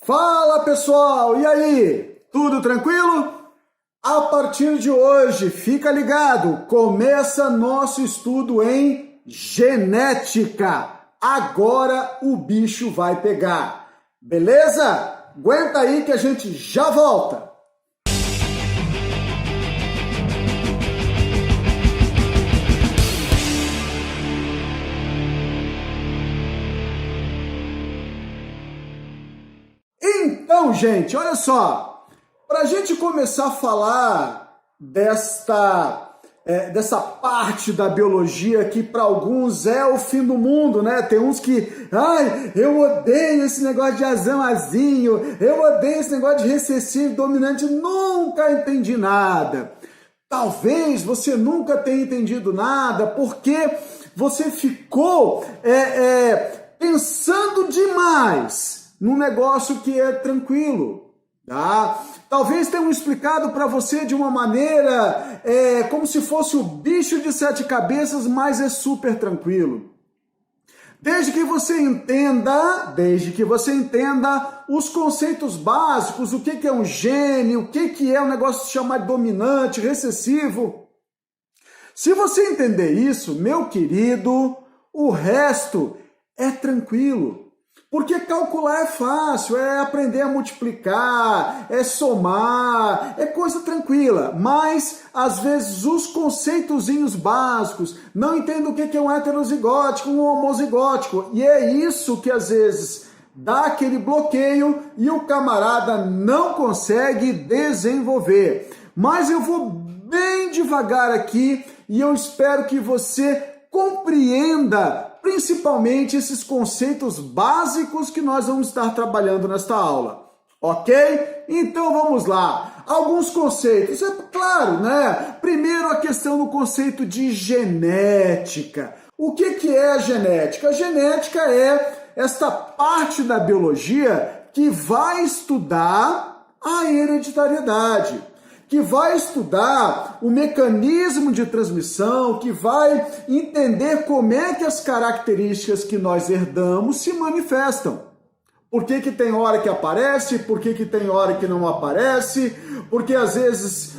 Fala pessoal, e aí? Tudo tranquilo? A partir de hoje, fica ligado, começa nosso estudo em genética. Agora o bicho vai pegar, beleza? Aguenta aí que a gente já volta. Então, gente, olha só, para a gente começar a falar dessa parte da biologia que para alguns é o fim do mundo, né? Tem uns que, eu odeio esse negócio de azão-azinho, eu odeio esse negócio de recessivo dominante, nunca entendi nada. Talvez você nunca tenha entendido nada porque você ficou pensando demais num negócio que é tranquilo, tá? Talvez tenham explicado para você de uma maneira como se fosse o bicho de sete cabeças, mas é super tranquilo. Desde que você entenda os conceitos básicos, o que é um gene, o que é um negócio chamado dominante, recessivo. Se você entender isso, meu querido, o resto é tranquilo. Porque calcular é fácil, é aprender a multiplicar, é somar, é coisa tranquila. Mas, às vezes, os conceitozinhos básicos, não entendo o que é um heterozigótico, um homozigótico. E é isso que, às vezes, dá aquele bloqueio e o camarada não consegue desenvolver. Mas eu vou bem devagar aqui e eu espero que você compreenda principalmente esses conceitos básicos que nós vamos estar trabalhando nesta aula, ok? Então vamos lá, alguns conceitos, é claro, né? Primeiro a questão do conceito de genética. O que é a genética? A genética é esta parte da biologia que vai estudar a hereditariedade, que vai estudar o mecanismo de transmissão, que vai entender como é que as características que nós herdamos se manifestam. Por que tem hora que aparece, por que tem hora que não aparece, porque às vezes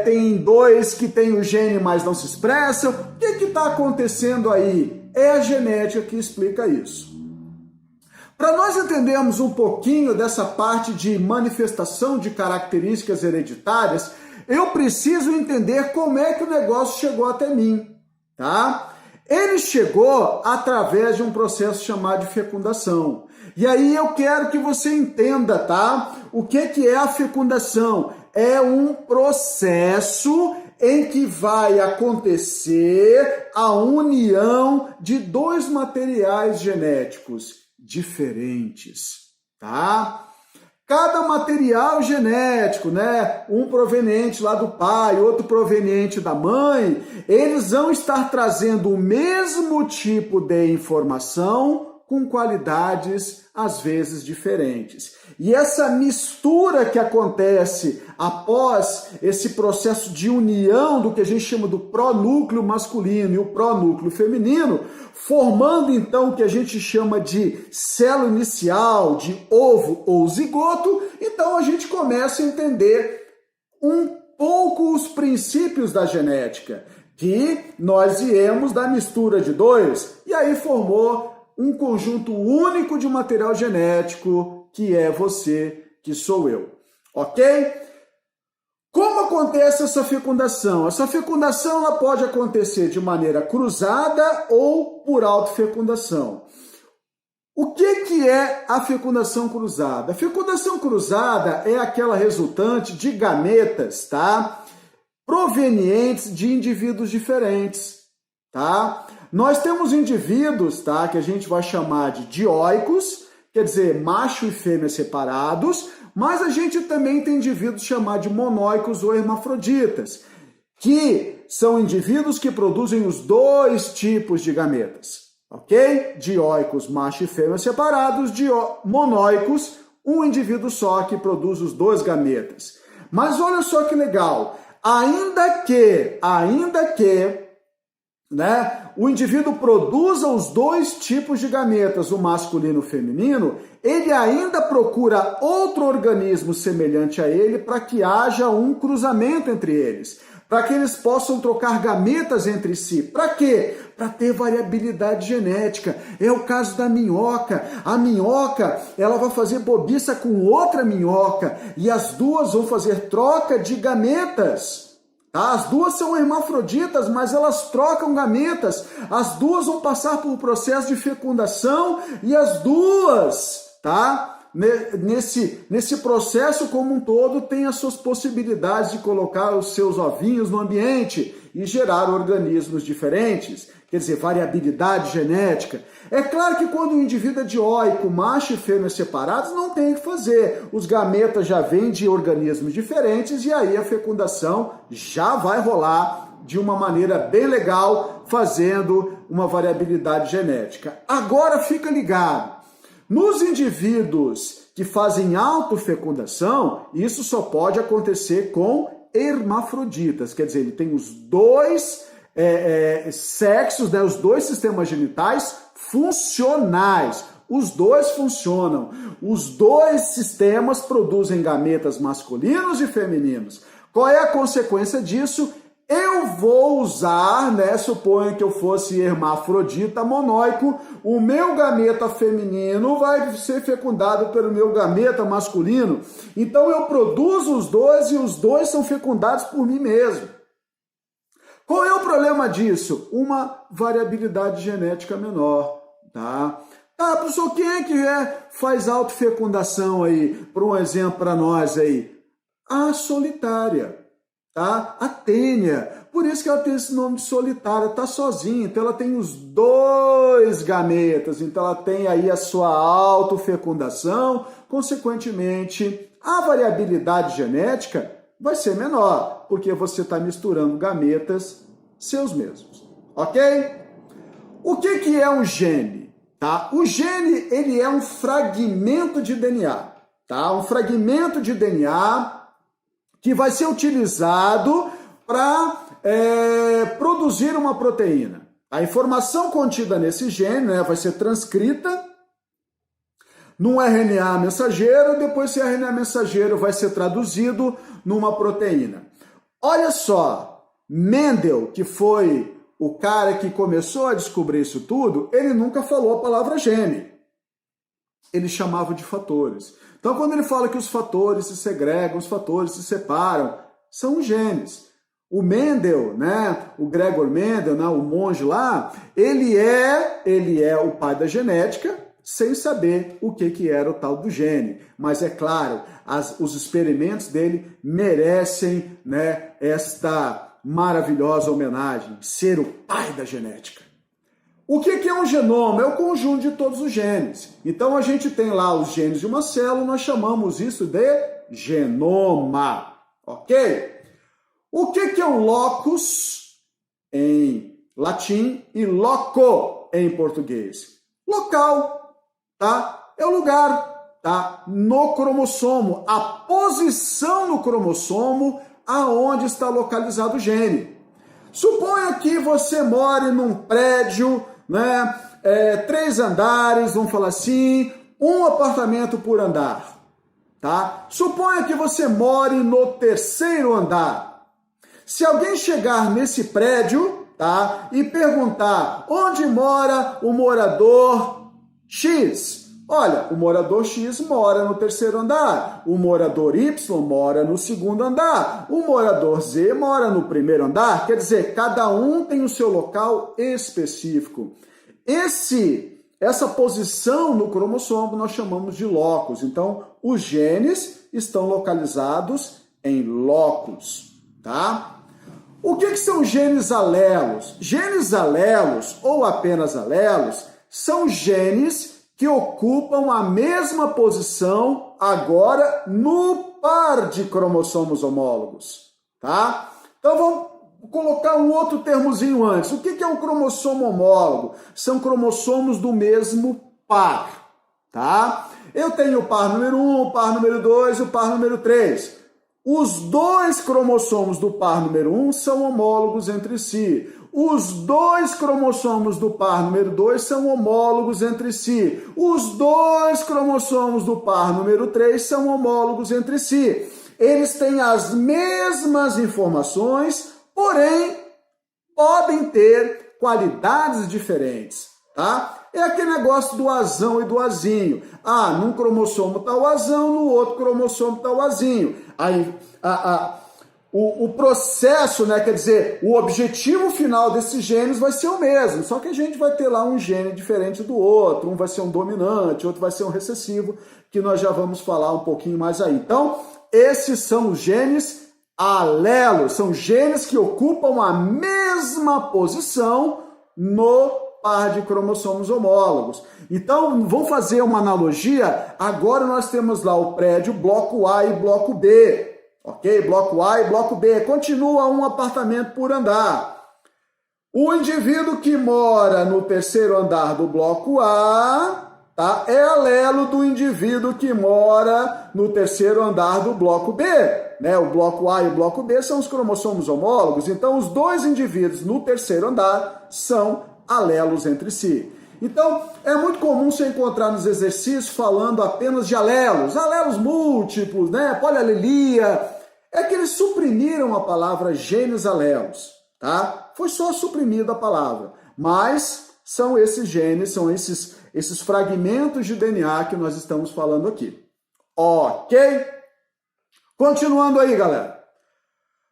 tem dois que tem o gene, mas não se expressam. O que está acontecendo aí? É a genética que explica isso. Para nós entendermos um pouquinho dessa parte de manifestação de características hereditárias, eu preciso entender como é que o negócio chegou até mim, tá? Ele chegou através de um processo chamado de fecundação. E aí eu quero que você entenda, tá? O que é a fecundação? É um processo em que vai acontecer a união de dois materiais genéticos diferentes, tá? Cada material genético, né? Um proveniente lá do pai, outro proveniente da mãe, eles vão estar trazendo o mesmo tipo de informação com qualidades às vezes diferentes. E essa mistura que acontece após esse processo de união do que a gente chama do pronúcleo masculino e o pronúcleo feminino, formando então o que a gente chama de célula inicial, de ovo ou zigoto, então a gente começa a entender um pouco os princípios da genética, que nós viemos da mistura de dois, e aí formou um conjunto único de material genético, que é você, que sou eu, ok? Como acontece essa fecundação? Essa fecundação ela pode acontecer de maneira cruzada ou por autofecundação. O que é a fecundação cruzada? A fecundação cruzada é aquela resultante de gametas, tá? Provenientes de indivíduos diferentes, tá? Nós temos indivíduos, tá, que a gente vai chamar de dioicos, quer dizer, macho e fêmea separados, mas a gente também tem indivíduos chamados de monóicos ou hermafroditas, que são indivíduos que produzem os dois tipos de gametas, ok? Dioicos, macho e fêmea separados, monóicos, um indivíduo só que produz os dois gametas. Mas olha só que legal, ainda que né, o indivíduo produza os dois tipos de gametas, o masculino e o feminino, ele ainda procura outro organismo semelhante a ele para que haja um cruzamento entre eles, para que eles possam trocar gametas entre si. Para quê? Para ter variabilidade genética. É o caso da minhoca. A minhoca, ela vai fazer bobiça com outra minhoca e as duas vão fazer troca de gametas. Tá? As duas são hermafroditas, mas elas trocam gametas. As duas vão passar por um processo de fecundação e as duas, tá? Nesse processo como um todo, tem as suas possibilidades de colocar os seus ovinhos no ambiente e gerar organismos diferentes, quer dizer, variabilidade genética. É claro que quando o indivíduo é dioico, macho e fêmea separados, não tem o que fazer. Os gametas já vêm de organismos diferentes e aí a fecundação já vai rolar de uma maneira bem legal, fazendo uma variabilidade genética. Agora fica ligado. Nos indivíduos que fazem autofecundação, isso só pode acontecer com hermafroditas, quer dizer, ele tem os dois sexos, né, os dois sistemas genitais funcionais. Os dois funcionam. Os dois sistemas produzem gametas masculinos e femininos. Qual é a consequência disso? Eu vou usar, né, suponha que eu fosse hermafrodita monóico, o meu gameta feminino vai ser fecundado pelo meu gameta masculino. Então eu produzo os dois e os dois são fecundados por mim mesmo. Qual é o problema disso? Uma variabilidade genética menor, tá? Ah, professor, quem é que faz autofecundação aí? Por um exemplo para nós aí. A solitária. Tá? A tênia, por isso que ela tem esse nome de solitária, tá sozinha, então ela tem os dois gametas, então ela tem aí a sua autofecundação, consequentemente, a variabilidade genética vai ser menor, porque você está misturando gametas seus mesmos, ok? O que é um gene? Tá? O gene, ele é um fragmento de DNA, tá? Um fragmento de DNA que vai ser utilizado para produzir uma proteína. A informação contida nesse gene, né, vai ser transcrita num RNA mensageiro, depois esse RNA mensageiro vai ser traduzido numa proteína. Olha só, Mendel, que foi o cara que começou a descobrir isso tudo, ele nunca falou a palavra gene. Ele chamava de fatores. Então, quando ele fala que os fatores se segregam, os fatores se separam, são os genes. O Mendel, né, o Gregor Mendel, né, o monge lá, ele é o pai da genética, sem saber o que era o tal do gene. Mas é claro, os experimentos dele merecem, né, esta maravilhosa homenagem, ser o pai da genética. O que é um genoma? É o conjunto de todos os genes. Então a gente tem lá os genes de uma célula, nós chamamos isso de genoma, ok? O que é um locus em latim e loco em português? Local, tá? É o lugar, tá? No cromossomo, a posição no cromossomo aonde está localizado o gene. Suponha que você more num prédio, né, 3 andares, vamos falar assim, um apartamento por andar, tá? Suponha que você more no 3º andar. Se alguém chegar nesse prédio, tá, e perguntar onde mora o morador X, olha, o morador X mora no 3º andar, o morador Y mora no 2º andar, o morador Z mora no 1º andar, quer dizer, cada um tem o seu local específico. Essa posição no cromossomo nós chamamos de locus. Então, os genes estão localizados em locus, tá? O que são genes alelos? Genes alelos, ou apenas alelos, são genes que ocupam a mesma posição agora no par de cromossomos homólogos, tá? Então vamos colocar um outro termozinho antes. O que é um cromossomo homólogo? São cromossomos do mesmo par, tá? Eu tenho o par número 1, o par número 2 e o par número 3. Os 2 cromossomos do par número 1 são homólogos entre si. os dois cromossomos do par número 2 são homólogos entre si. Os dois cromossomos do par número 3 são homólogos entre si. Eles têm as mesmas informações, porém podem ter qualidades diferentes, tá? É aquele negócio do azão e do azinho. Ah, num cromossomo está o azão, no outro cromossomo está o azinho. Aí, o processo, né, quer dizer, o objetivo final desses genes vai ser o mesmo, só que a gente vai ter lá um gene diferente do outro, um vai ser um dominante, outro vai ser um recessivo, que nós já vamos falar um pouquinho mais aí. Então, esses são os genes alelos, são genes que ocupam a mesma posição no par de cromossomos homólogos. Então, vamos fazer uma analogia. Agora nós temos lá o prédio bloco A e bloco B. Ok? Bloco A e bloco B. Continua um apartamento por andar. O indivíduo que mora no terceiro andar do bloco A, tá, é alelo do indivíduo que mora no terceiro andar do bloco B. Né? O bloco A e o bloco B são os cromossomos homólogos. Então, os dois indivíduos no terceiro andar são alelos entre si. Então, é muito comum você encontrar nos exercícios falando apenas de alelos múltiplos, né? Polialelia. É que eles suprimiram a palavra genes alelos, tá? Foi só suprimida a palavra. Mas são esses genes, são esses fragmentos de DNA que nós estamos falando aqui. Ok? Continuando aí, galera.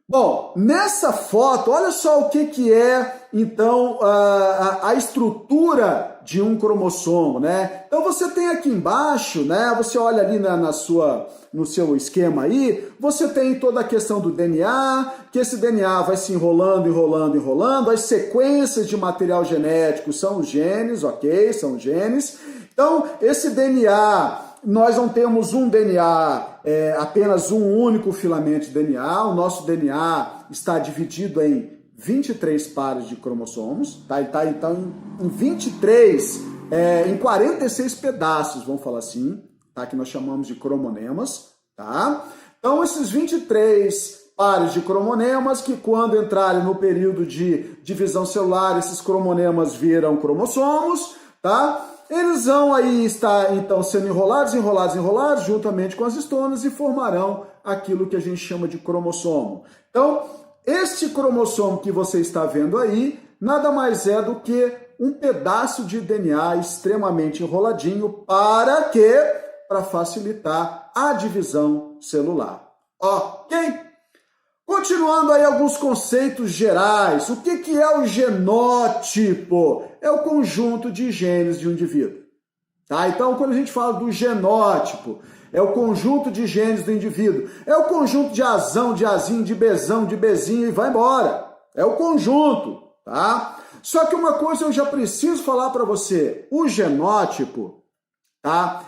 Bom, nessa foto, olha só o que é, então, a estrutura de um cromossomo, né? Então, você tem aqui embaixo, né? Você olha ali no seu esquema aí, você tem toda a questão do DNA, que esse DNA vai se enrolando. As sequências de material genético são os genes, ok? São os genes. Então, esse DNA... Nós não temos um DNA, apenas um único filamento de DNA. O nosso DNA está dividido em 23 pares de cromossomos, tá? Ele está então em 23, em 46 pedaços, vamos falar assim, tá? Que nós chamamos de cromonemas, tá? Então, esses 23 pares de cromonemas, que quando entrarem no período de divisão celular, esses cromonemas viram cromossomos, tá? Eles vão aí estar, então, sendo enrolados, juntamente com as histonas e formarão aquilo que a gente chama de cromossomo. Então, este cromossomo que você está vendo aí, nada mais é do que um pedaço de DNA extremamente enroladinho. Para quê? Para facilitar a divisão celular. Ok? Continuando aí alguns conceitos gerais. O que é o genótipo? É o conjunto de genes de um indivíduo. Tá? Então, quando a gente fala do genótipo, é o conjunto de genes do indivíduo. É o conjunto de azão, de azinho, de bezão, de bezinho e vai embora. É o conjunto, tá? Só que uma coisa eu já preciso falar para você. O genótipo, tá?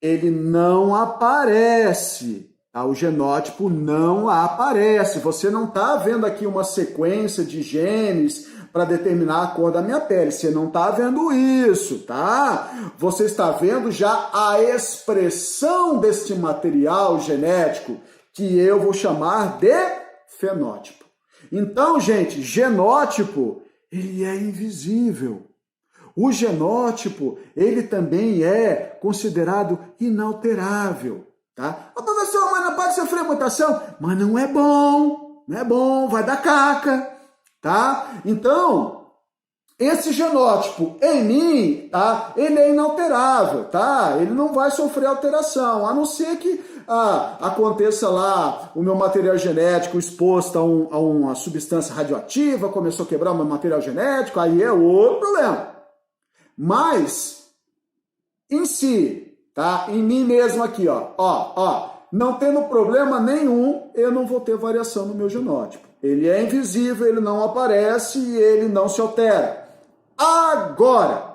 Ele não aparece. O genótipo não aparece. Você não está vendo aqui uma sequência de genes para determinar a cor da minha pele. Você não está vendo isso, tá? Você está vendo já a expressão deste material genético, que eu vou chamar de fenótipo. Então, gente, genótipo, ele é invisível. O genótipo, ele também é considerado inalterável. Tá? Professor, mas não pode sofrer mutação? Mas não é bom, vai dar caca, tá? Então, esse genótipo em mim, tá? Ele é inalterável, tá? Ele não vai sofrer alteração, a não ser que aconteça lá o meu material genético exposto a uma substância radioativa, começou a quebrar o meu material genético, aí é outro problema. Mas, em si, tá? Em mim mesmo aqui, ó, não tendo problema nenhum, eu não vou ter variação no meu genótipo. Ele é invisível, ele não aparece e ele não se altera. Agora,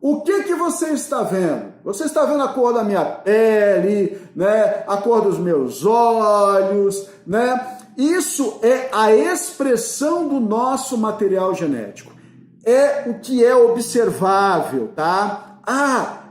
o que você está vendo? Você está vendo a cor da minha pele, né? A cor dos meus olhos, né? Isso é a expressão do nosso material genético. É o que é observável, tá?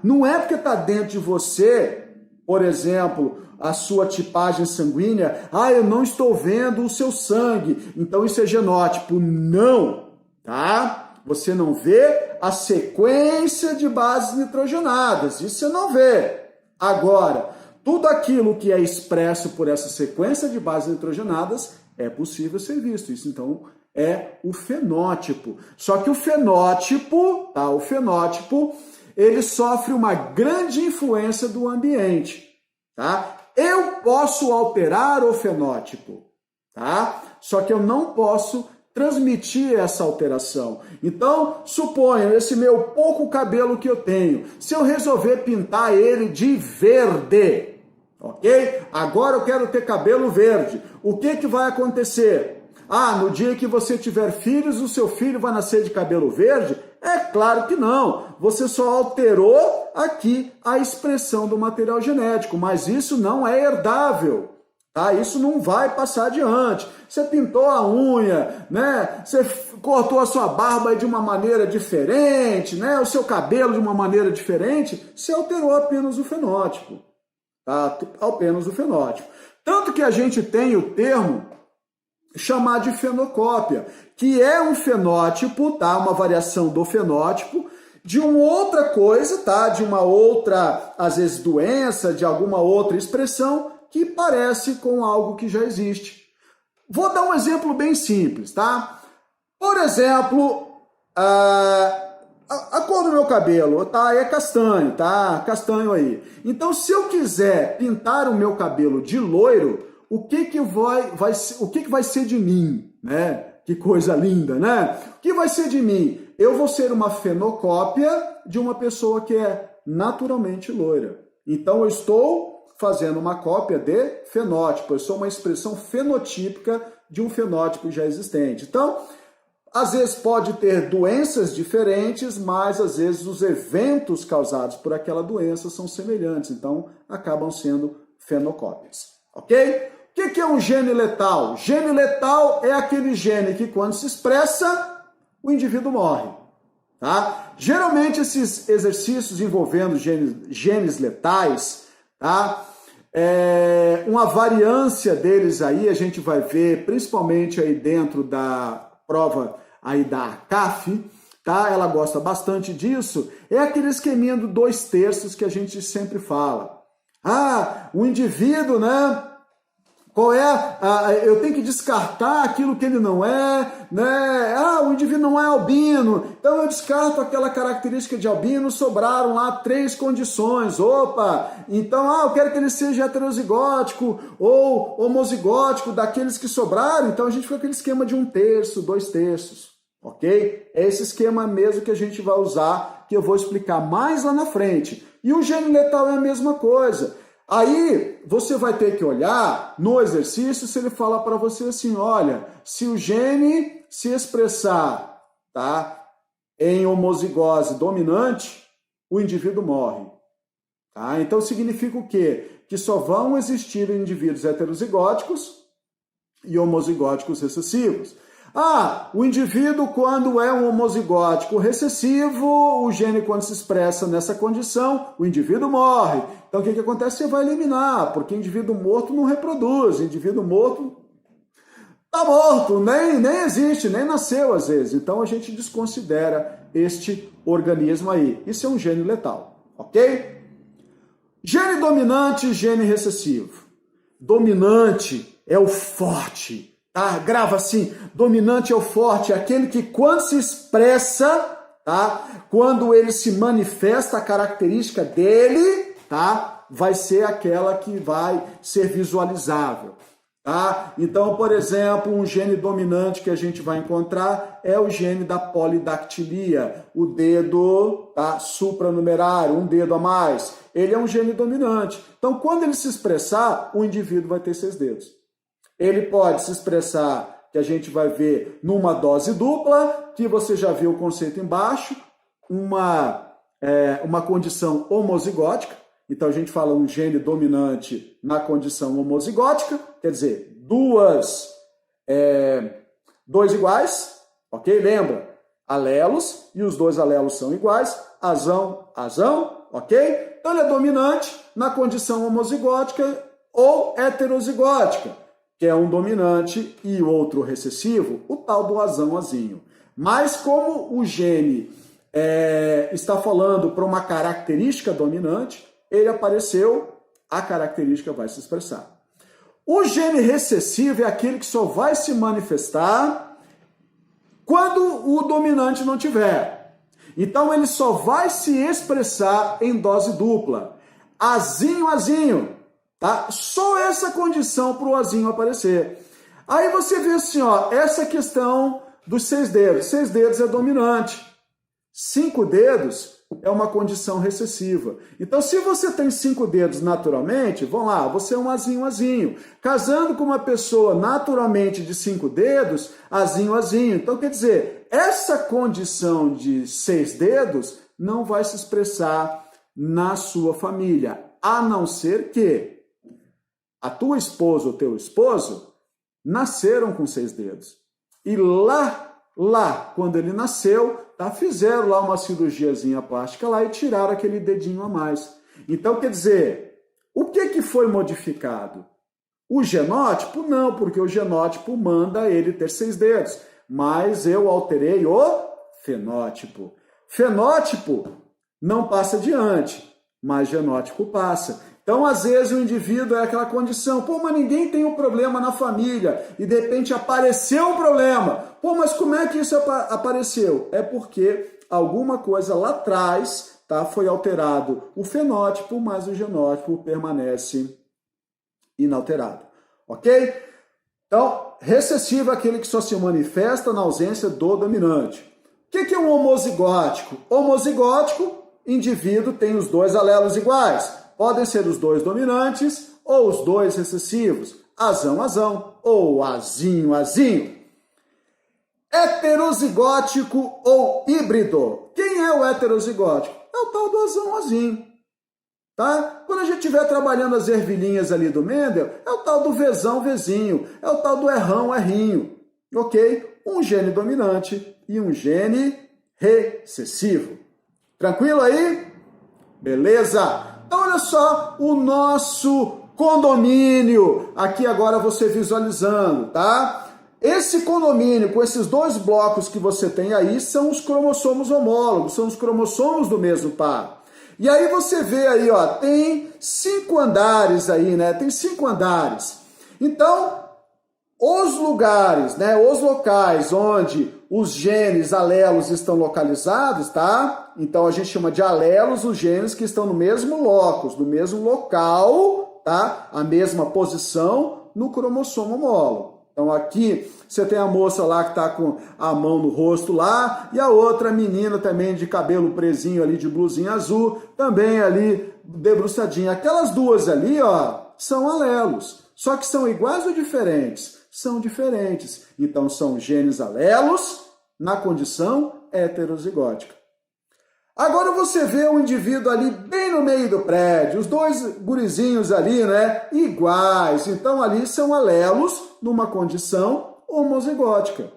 Não é porque está dentro de você por exemplo, a sua tipagem sanguínea, eu não estou vendo o seu sangue, então isso é genótipo. Não, tá? Você não vê a sequência de bases nitrogenadas, isso você não vê. Agora, tudo aquilo que é expresso por essa sequência de bases nitrogenadas é possível ser visto. Isso, então, é o fenótipo. Só que o fenótipo, tá? O fenótipo, ele sofre uma grande influência do ambiente, tá? Eu posso alterar o fenótipo, tá? Só que eu não posso transmitir essa alteração. Então, suponha esse meu pouco cabelo que eu tenho, se eu resolver pintar ele de verde, ok? Agora eu quero ter cabelo verde. O que vai acontecer? No dia que você tiver filhos, o seu filho vai nascer de cabelo verde? É claro que não. Você só alterou aqui a expressão do material genético, mas isso não é herdável. Tá? Isso não vai passar adiante. Você pintou a unha, né? Você cortou a sua barba de uma maneira diferente, né? O seu cabelo de uma maneira diferente, você alterou apenas o fenótipo. Tá? Apenas o fenótipo. Tanto que a gente tem o termo chamar de fenocópia, que é um fenótipo, tá? Uma variação do fenótipo de uma outra coisa, tá? De uma outra, às vezes, doença, de alguma outra expressão que parece com algo que já existe. Vou dar um exemplo bem simples, tá? Por exemplo, a cor do meu cabelo, tá? É castanho, tá? Castanho aí. Então, se eu quiser pintar o meu cabelo de loiro, o que vai ser de mim, né? Que coisa linda, né? O que vai ser de mim? Eu vou ser uma fenocópia de uma pessoa que é naturalmente loira. Então, eu estou fazendo uma cópia de fenótipo. Eu sou uma expressão fenotípica de um fenótipo já existente. Então, às vezes pode ter doenças diferentes, mas às vezes os eventos causados por aquela doença são semelhantes. Então, acabam sendo fenocópias. Ok? O que é um gene letal? Gene letal é aquele gene que, quando se expressa, o indivíduo morre. Tá? Geralmente, esses exercícios envolvendo genes letais, tá? Uma variância deles aí, a gente vai ver, principalmente aí dentro da prova aí da ACAF, tá? Ela gosta bastante disso. É aquele esqueminha do 2/3 que a gente sempre fala. O indivíduo, né? Eu tenho que descartar aquilo que ele não é, né? O indivíduo não é albino, então eu descarto aquela característica de albino, sobraram lá 3 condições. Então eu quero que ele seja heterozigótico ou homozigótico daqueles que sobraram, então a gente fica aquele esquema de 1/3, 2/3, ok? É esse esquema mesmo que a gente vai usar, que eu vou explicar mais lá na frente. E o gene letal é a mesma coisa. Aí você vai ter que olhar no exercício se ele fala para você assim, olha, se o gene se expressar, tá, em homozigose dominante, o indivíduo morre. Tá? Então significa o quê? Que só vão existir indivíduos heterozigóticos e homozigóticos recessivos. O indivíduo, quando é um homozigótico recessivo, o gene, quando se expressa nessa condição, o indivíduo morre. Então, o que acontece? Você vai eliminar, porque indivíduo morto não reproduz, indivíduo morto está morto, nem existe, nem nasceu às vezes. Então, a gente desconsidera este organismo aí. Isso é um gene letal, ok? Gene dominante e gene recessivo. Dominante é o forte. Tá? Grava assim, dominante é o forte, é aquele que quando se expressa, tá? Quando ele se manifesta, a característica dele, tá? Vai ser aquela que vai ser visualizável. Tá? Então, por exemplo, um gene dominante que a gente vai encontrar é o gene da polidactilia, o dedo, tá, supranumerário, um dedo a mais. Ele é um gene dominante. Então, quando ele se expressar, o indivíduo vai ter 6 dedos. Ele pode se expressar, que a gente vai ver numa dose dupla, que você já viu o conceito embaixo, uma condição homozigótica. Então, a gente fala um gene dominante na condição homozigótica, quer dizer, dois iguais, ok? Lembra? Alelos, e os 2 alelos são iguais, azão, ok? Então ele é dominante na condição homozigótica ou heterozigótica, que é um dominante e outro recessivo, o tal do azão-azinho. Mas como o gene está falando para uma característica dominante, ele apareceu, a característica vai se expressar. O gene recessivo é aquele que só vai se manifestar quando o dominante não tiver. Então ele só vai se expressar em dose dupla. Azinho, azinho. Tá? Só essa condição para o azinho aparecer. Aí você vê assim, ó, essa questão dos 6 dedos. 6 dedos é dominante. 5 dedos é uma condição recessiva. Então, se você tem 5 dedos naturalmente, vamos lá, você é um azinho, azinho. Casando com uma pessoa naturalmente de 5 dedos, azinho, azinho. Então, quer dizer, essa condição de 6 dedos não vai se expressar na sua família, a não ser que a tua esposa ou teu esposo nasceram com 6 dedos. E lá, quando ele nasceu, fizeram lá uma cirurgiazinha plástica lá e tiraram aquele dedinho a mais. Então, quer dizer, o que foi modificado? O genótipo? Não, porque o genótipo manda ele ter 6 dedos. Mas eu alterei o fenótipo. Fenótipo não passa adiante, mas genótipo passa. Então, às vezes, o indivíduo é aquela condição, mas ninguém tem um problema na família, e de repente apareceu um problema. Mas como é que isso apareceu? É porque alguma coisa lá atrás foi alterado o fenótipo, mas o genótipo permanece inalterado. Ok? Então, recessivo é aquele que só se manifesta na ausência do dominante. O que é um homozigótico? Homozigótico, indivíduo tem os 2 alelos iguais. Podem ser os 2 dominantes ou os 2 recessivos, azão, azão ou azinho, azinho. Heterozigótico ou híbrido. Quem é o heterozigótico? É o tal do azão, azinho. Tá? Quando a gente estiver trabalhando as ervilhinhas ali do Mendel, é o tal do vezão, vezinho. É o tal do errão, errinho. Ok? Um gene dominante e um gene recessivo. Tranquilo aí? Beleza? Então, olha só o nosso condomínio, aqui agora você visualizando, tá? Esse condomínio, com esses 2 blocos que você tem aí, são os cromossomos homólogos, são os cromossomos do mesmo par. E aí você vê aí, ó, tem 5 andares aí, né? Tem 5 andares. Então, os lugares, né, os locais onde os genes alelos estão localizados, tá? Então a gente chama de alelos os genes que estão no mesmo locus, no mesmo local, tá? A mesma posição no cromossomo homólogo. Então aqui você tem a moça lá que está com a mão no rosto lá e a outra menina também de cabelo presinho ali, de blusinha azul, também ali debruçadinha. Aquelas duas ali, ó, são alelos. Só que são iguais ou diferentes? São diferentes. Então, são genes alelos na condição heterozigótica. Agora você vê um indivíduo ali bem no meio do prédio, os 2 gurizinhos ali, né, iguais. Então, ali são alelos numa condição homozigótica.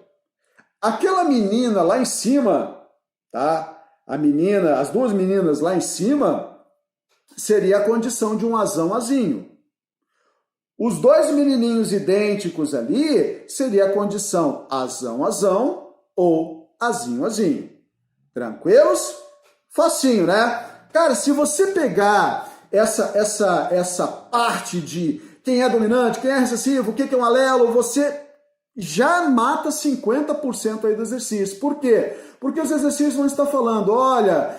Aquela menina lá em cima, tá? A menina, as 2 meninas lá em cima, seria a condição de um azão-azinho. Os 2 menininhos idênticos ali seria a condição azão-azão ou azinho-azinho. Tranquilos? Facinho, né? Cara, se você pegar essa parte de quem é dominante, quem é recessivo, o que é um alelo, você já mata 50% aí do exercício. Por quê? Porque os exercícios vão estar falando, olha,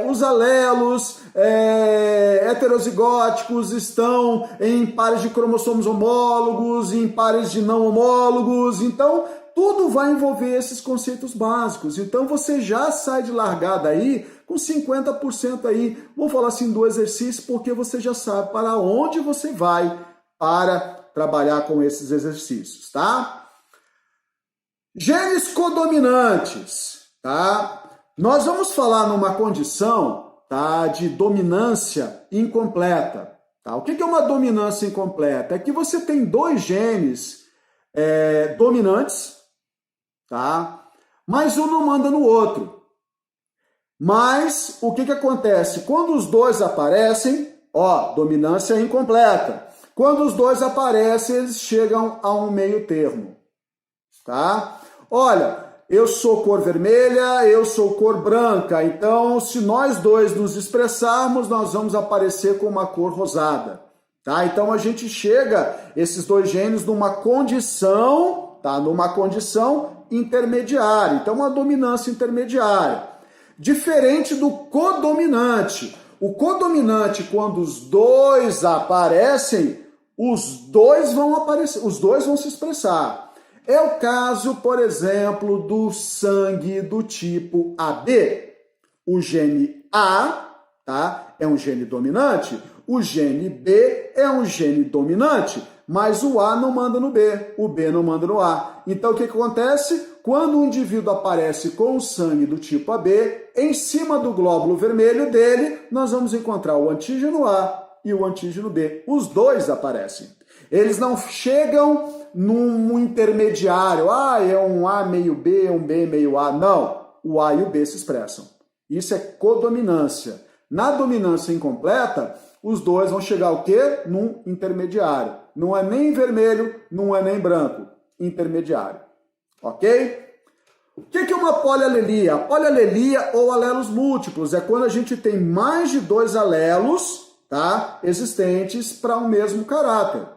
os alelos heterozigóticos estão em pares de cromossomos homólogos, em pares de não homólogos, então tudo vai envolver esses conceitos básicos. Então você já sai de largada aí com 50% aí, vou falar assim do exercício, porque você já sabe para onde você vai para trabalhar com esses exercícios, tá? Genes codominantes, tá? Nós vamos falar numa condição, tá, de dominância incompleta, tá? O que é uma dominância incompleta? É que você tem 2 genes dominantes, tá? Mas um não manda no outro. Mas o que acontece? Quando os dois aparecem, ó, dominância incompleta. Quando os dois aparecem, eles chegam a um meio termo, tá? Olha, eu sou cor vermelha, eu sou cor branca, então se nós dois nos expressarmos, nós vamos aparecer com uma cor rosada, tá? Então a gente chega, esses dois gênios, numa condição, tá? Numa condição intermediária, então uma dominância intermediária. Diferente do codominante. O codominante, quando os dois aparecem, os dois vão aparecer, os dois vão se expressar. É o caso, por exemplo, do sangue do tipo AB. O gene A, tá, é um gene dominante, o gene B é um gene dominante, mas o A não manda no B, o B não manda no A. Então o que acontece? Quando o indivíduo aparece com o sangue do tipo AB, em cima do glóbulo vermelho dele, nós vamos encontrar o antígeno A e o antígeno B. Os dois aparecem. Eles não chegam num intermediário, é um A meio B, um B meio A. Não, o A e o B se expressam. Isso é codominância. Na dominância incompleta, os dois vão chegar ao quê? Num intermediário. Não é nem vermelho, não é nem branco. Intermediário. Ok? O que é uma polialelia? A polialelia ou alelos múltiplos é quando a gente tem mais de dois alelos, tá, existentes para um mesmo caráter.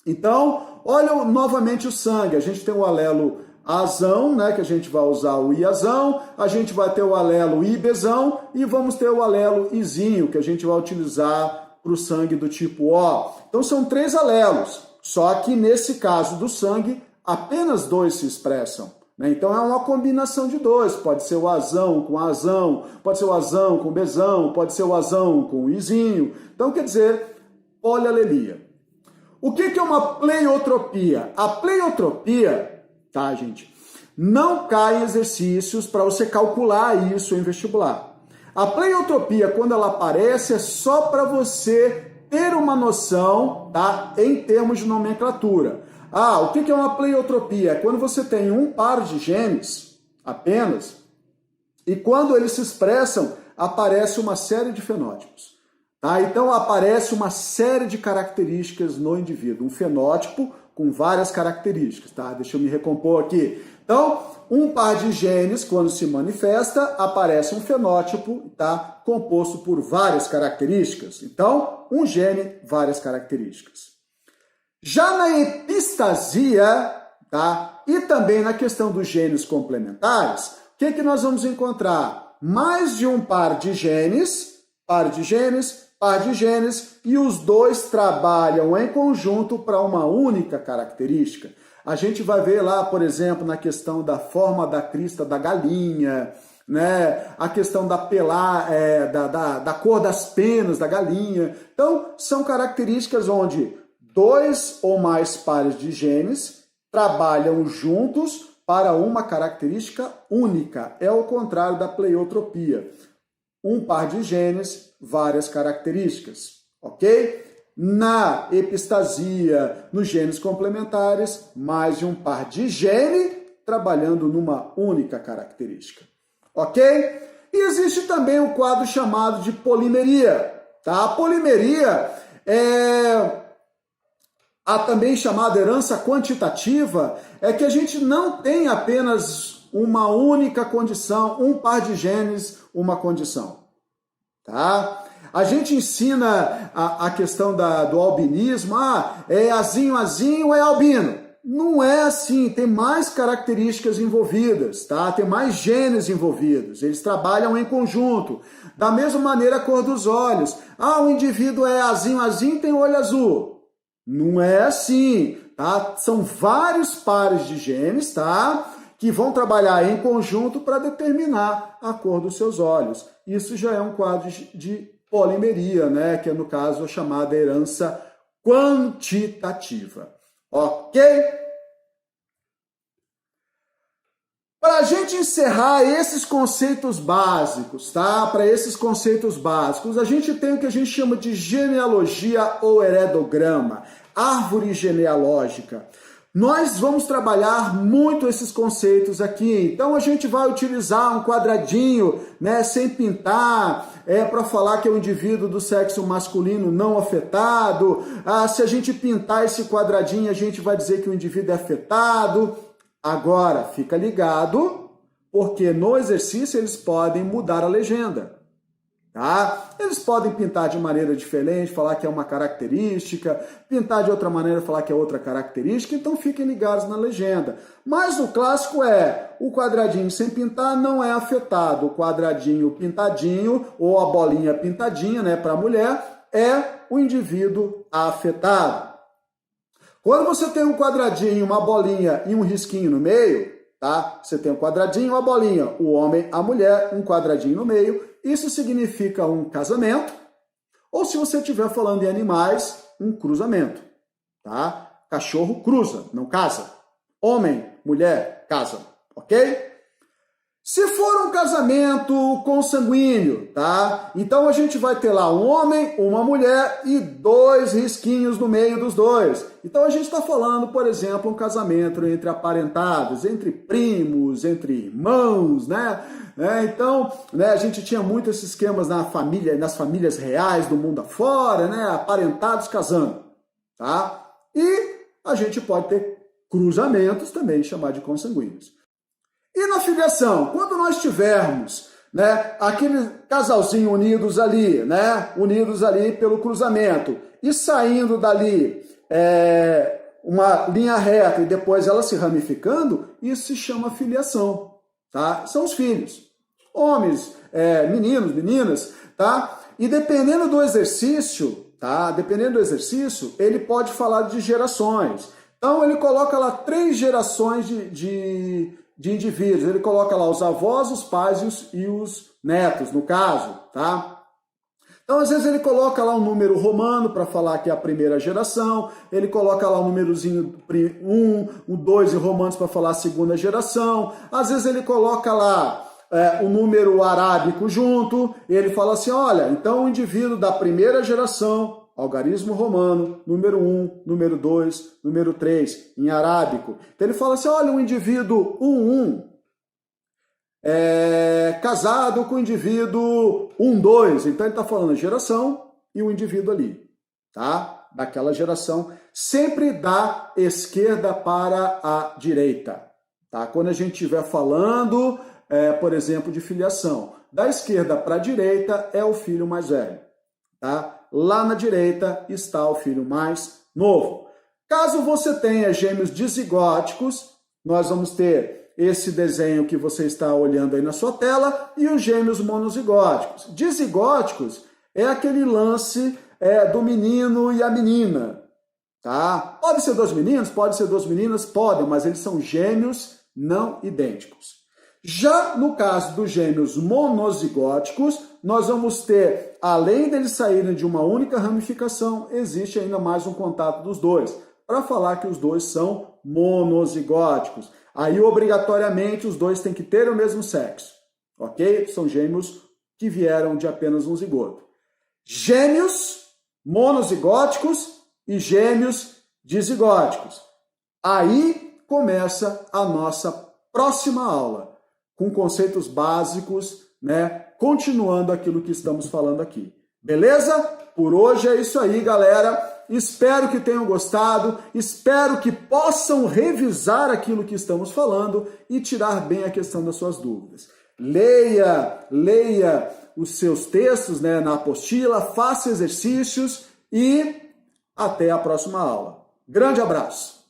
Então, olha novamente o sangue. A gente tem o alelo Azão, né, que a gente vai usar o Iazão, a gente vai ter o alelo Ibzão e vamos ter o alelo Izinho, que a gente vai utilizar para o sangue do tipo O. Então são 3 alelos, só que nesse caso do sangue, apenas 2 se expressam. Né? Então é uma combinação de 2, pode ser o Azão com Azão, pode ser o Azão com Bezão, pode ser o Azão com Izinho. Então quer dizer, polialelia. O que é uma pleiotropia? A pleiotropia, tá, gente, não cai em exercícios para você calcular isso em vestibular. A pleiotropia, quando ela aparece, é só para você ter uma noção, tá, em termos de nomenclatura. O que é uma pleiotropia? É quando você tem um par de genes apenas, e quando eles se expressam, aparece uma série de fenótipos. Tá? Então aparece uma série de características no indivíduo, um fenótipo com várias características. Tá? Deixa eu me recompor aqui. Então, um par de genes, quando se manifesta, aparece um fenótipo, tá, composto por várias características. Então, um gene, várias características. Já na epistasia, tá, e também na questão dos genes complementares, o que nós vamos encontrar? Mais de um par de genes, e os dois trabalham em conjunto para uma única característica. A gente vai ver lá, por exemplo, na questão da forma da crista da galinha, né? A questão da da cor das penas da galinha. Então, são características onde 2 ou mais pares de genes trabalham juntos para uma característica única. É o contrário da pleiotropia. Um par de genes, várias características, ok? Na epistasia, nos genes complementares, mais de um par de gene trabalhando numa única característica, ok? E existe também o quadro chamado de polimeria, tá? A polimeria a também chamada herança quantitativa, é que a gente não tem apenas uma única condição, um par de genes, uma condição, tá? A gente ensina a questão do albinismo, é azinho, é albino. Não é assim, tem mais características envolvidas, tá? Tem mais genes envolvidos, eles trabalham em conjunto. Da mesma maneira a cor dos olhos. O indivíduo é azinho, tem olho azul. Não é assim, tá? São vários pares de genes, tá? Que vão trabalhar em conjunto para determinar a cor dos seus olhos. Isso já é um quadro de polimeria, né? Que é, no caso, a chamada herança quantitativa. Ok? Para a gente encerrar esses conceitos básicos, tá? Para esses conceitos básicos, a gente tem o que a gente chama de genealogia ou heredograma, árvore genealógica. Nós vamos trabalhar muito esses conceitos aqui, então a gente vai utilizar um quadradinho, né, sem pintar, para falar que é um indivíduo do sexo masculino não afetado. Se a gente pintar esse quadradinho, a gente vai dizer que o indivíduo é afetado. Agora, fica ligado, porque no exercício eles podem mudar a legenda. Tá? Eles podem pintar de maneira diferente, falar que é uma característica, pintar de outra maneira, falar que é outra característica, então fiquem ligados na legenda. Mas o clássico é, o quadradinho sem pintar não é afetado, o quadradinho pintadinho, ou a bolinha pintadinha, né, para a mulher, é o indivíduo afetado. Quando você tem um quadradinho, uma bolinha e um risquinho no meio, tá? Você tem um quadradinho, uma bolinha, o homem, a mulher, um quadradinho no meio. Isso significa um casamento, ou se você estiver falando em animais, um cruzamento, tá? Cachorro cruza, não casa. Homem, mulher, casam, ok? Se for um casamento consanguíneo, tá? Então a gente vai ter lá um homem, uma mulher e 2 risquinhos no meio dos dois. Então a gente está falando, por exemplo, um casamento entre aparentados, entre primos, entre irmãos, né? Então, né, a gente tinha muito esses esquemas na família, nas famílias reais do mundo afora, né? Aparentados casando, tá? E a gente pode ter cruzamentos também, chamar de consanguíneos. E na filiação, quando nós tivermos, né, aquele casalzinho unidos ali, né, unidos ali pelo cruzamento, e saindo dali uma linha reta e depois ela se ramificando, isso se chama filiação, tá? São os filhos, homens, meninos, meninas, tá? E dependendo do exercício, tá? Dependendo do exercício, ele pode falar de gerações. Então ele coloca lá 3 gerações de indivíduos. Ele coloca lá os avós, os pais e os netos, no caso, tá? Então, às vezes, ele coloca lá um número romano para falar que é a primeira geração, ele coloca lá um númerozinho 1, 2 em romanos para falar a segunda geração, às vezes ele coloca lá o número arábico junto, e ele fala assim, olha, então o indivíduo da primeira geração, algarismo romano, número 1, número 2, número 3, em arábico. Então ele fala assim, olha, um indivíduo 11 casado com o indivíduo 12. Então ele está falando a geração e o indivíduo ali, tá? Daquela geração, sempre da esquerda para a direita, tá? Quando a gente estiver falando, por exemplo, de filiação, da esquerda para a direita é o filho mais velho, tá? Lá na direita está o filho mais novo. Caso você tenha gêmeos dizigóticos, nós vamos ter esse desenho que você está olhando aí na sua tela e os gêmeos monozigóticos. Dizigóticos é aquele lance do menino e a menina, tá? Pode ser 2 meninos, pode ser 2 meninas, podem, mas eles são gêmeos não idênticos. Já no caso dos gêmeos monozigóticos, nós vamos ter, além deles saírem de uma única ramificação, existe ainda mais um contato dos dois, para falar que os dois são monozigóticos. Aí, obrigatoriamente, os dois têm que ter o mesmo sexo, ok? São gêmeos que vieram de apenas um zigoto. Gêmeos monozigóticos e gêmeos dizigóticos. Aí começa a nossa próxima aula, com conceitos básicos, né? Continuando aquilo que estamos falando aqui. Beleza? Por hoje é isso aí, galera. Espero que tenham gostado, espero que possam revisar aquilo que estamos falando e tirar bem a questão das suas dúvidas. Leia os seus textos, né, na apostila, faça exercícios e até a próxima aula. Grande abraço!